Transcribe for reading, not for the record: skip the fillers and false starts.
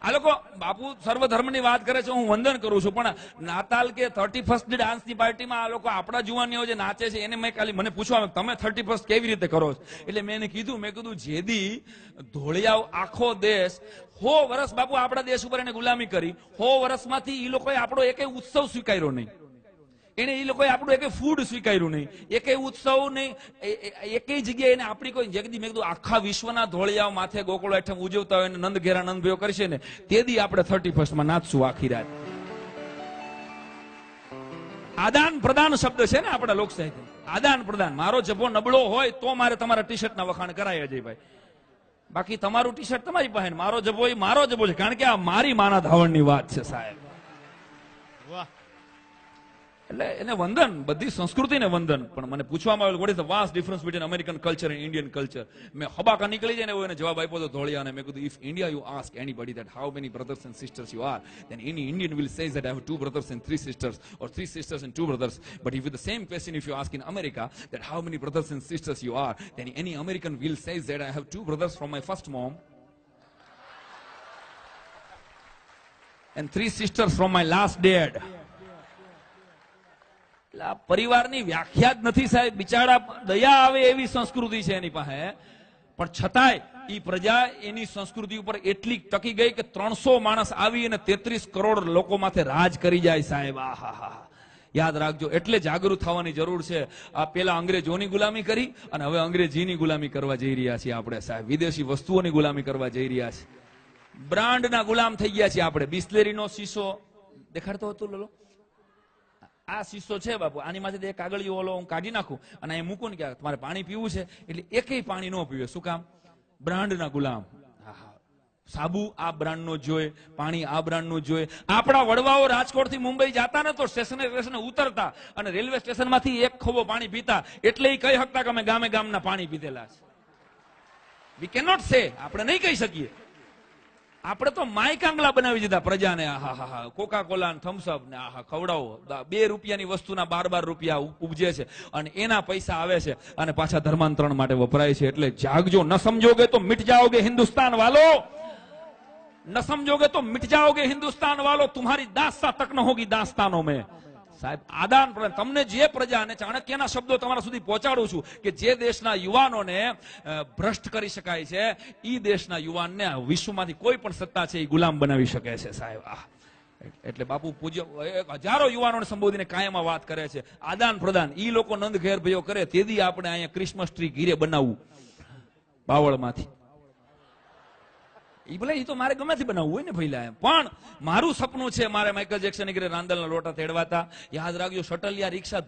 આ લોકો બાપુ સર્વધર્મની વાત કરે છે, હું વંદન કરું છું, પણ નાતાલ કે 31st ડાન્સની પાર્ટીમાં આ લોકો આપણા જુવાનીઓ જે નાચે છે એને મેં ખાલી મને પૂછવા તમે 31st કેવી રીતે કરો છો? એટલે મેં એને કીધું, મેં કીધું જેદી ધોળિયાઓ આખો દેશ 100 વર્ષ બાપુ આપણા દેશ ઉપર એને ગુલામી કરી, 100 વર્ષમાંથી એ લોકોએ આપણો એકેય ઉત્સવ સ્વીકાર્યો નહીં, એને એ લોકોએ આપણું એકે ફૂડ સ્વીકાર્યું નહીં, એકેય ઉત્સવ નહીં, એકેય જગ્યાએ એને આપણી કોઈ જગદી મેં કીધું આખા વિશ્વના ધોળિયાઓ માથે ગોકુળ હેઠળ ઉજવતા હોય નંદ ઘેરા નંદ ભયો કરશે ને તેદી આપણે 31st માં નાચશું આખી રાત. આદાન પ્રદાન શબ્દ છે ને આપણા લોક સાહિત્ય, આદાન પ્રદાન. મારો જભો નબળો હોય તો મારે તમારા ટી શર્ટના વખાણ કરાય અજયભાઈ, બાકી તમારું ટી શર્ટ તમારી પાસે, મારો જભો એ મારો જભો છે, કારણ કે આ મારી માના ધાવણની વાત છે સાહેબ. વાહ. એટલે એને વંદન, બધી સંસ્કૃતિને વંદન. પણ મને પૂછવામાં આવેલું, what is the vast difference between American culture and Indian culture? મેં હબાકા નીકળી જાય ને એવો એને જવાબ આપ્યો તો ધોળિયાને. મેં કીધું, if India you ask anybody that how many brothers and sisters you are, then any Indian will say that I have 2 brothers and 3 sisters, or 3 sisters and 2 brothers. But if with the same question if you ask in America that how many brothers and sisters you are, then any American will say that I have 2 brothers from my first mom and 3 sisters from my last dad. પરિવારની વ્યાખ્યા જ નથી સાહેબ. બિચારા દયા આવે એવી સંસ્કૃતિ છે એની પાસે, પણ છતાંય એ પ્રજા એની સંસ્કૃતિ ઉપર એટલી ટકી ગઈ કે 300 માણસ આવી અને 33 કરોડ લોકો માથે રાજ કરી જાય સાહેબ. આહા, યાદ રાખજો. એટલે જાગૃત થવાની જરૂર છે. આ પેલા અંગ્રેજોની ગુલામી કરી અને હવે અંગ્રેજીની ગુલામી કરવા જઈ રહ્યા છીએ આપણે સાહેબ. વિદેશી વસ્તુઓની ગુલામી કરવા જઈ રહ્યા છીએ. બ્રાન્ડના ગુલામ થઈ ગયા છીએ આપણે. બિસ્લેરીનો શીશો દેખાડતો હતો લોલો, આ શીશો છે બાપુ, આની માંથી એક કાગળિયો ઓલો હું કાઢી નાખું અને અહીં મૂકું ને કે તમારે પાણી પીવું છે એટલે એકેય પાણી ન પીવે. શું કામ? બ્રાન્ડના ગુલામ. સાબુ આ બ્રાન્ડ નો જોઈએ, પાણી આ બ્રાન્ડ નું જોઈએ. આપણા વડવાઓ રાજકોટ થી મુંબઈ જતા ને તો સ્ટેશને ઉતરતા અને રેલવે સ્ટેશન માંથી એક ખોબો પાણી પીતા, એટલે એ કહી શકતા કે અમે ગામે ગામના પાણી પીધેલા છે. વી કેન નોટ સે, આપણે નહીં કહી શકીએ. આપણે તો માય કાંગલા બનાવી દીધા પ્રજાને. આહા, કોકા કોલા થમ્સઅપ ને આહા ખવડાવો. 2 રૂપિયાની વસ્તુના 12 રૂપિયા ઉપજે છે અને એના પૈસા આવે છે અને પાછા ધર્માંતરણ માટે વપરાય છે. એટલે જાગજો. ન સમજોગે તો મિટ જાઓગે હિન્દુસ્તાન વાલો, ન સમજોગે તો મિટ જાઓગે હિન્દુસ્તાન વાલો. तुम्हारी दास्ता तक न होगी दास्तानों में. સાહેબ આદાન પ્રદાન. તમને જે પ્રજા અને ચાણક્યના શબ્દો તમારા સુધી પહોંચાડું છું કે જે દેશના યુવાનોને ભ્રષ્ટ કરી શકાય છે, એ દેશના યુવાનને વિશ્વમાંથી કોઈ પણ સત્તા છે એ ગુલામ બનાવી શકે છે સાહેબ. એટલે બાપુ પૂજ્ય હજારો યુવાનોને સંબોધીને કાયમ વાત કરે છે. આદાન પ્રદાન. ઈ લોકો નંદ ઘેર ભયો કરે તેથી આપણે અહીંયા ક્રિસમસ ટ્રી ઘીરે બનાવવું બાવળમાંથી. એ ભલે એ તો મારે ગમેથી બનાવવું હોય ને ભઈલા, પણ મારું સપનું છે મારે માઇકલ જેક્સન ઘરે રાંદલના લોટા તેડવાતા. યાદ રાખજો, શટલિયા રિક્ષા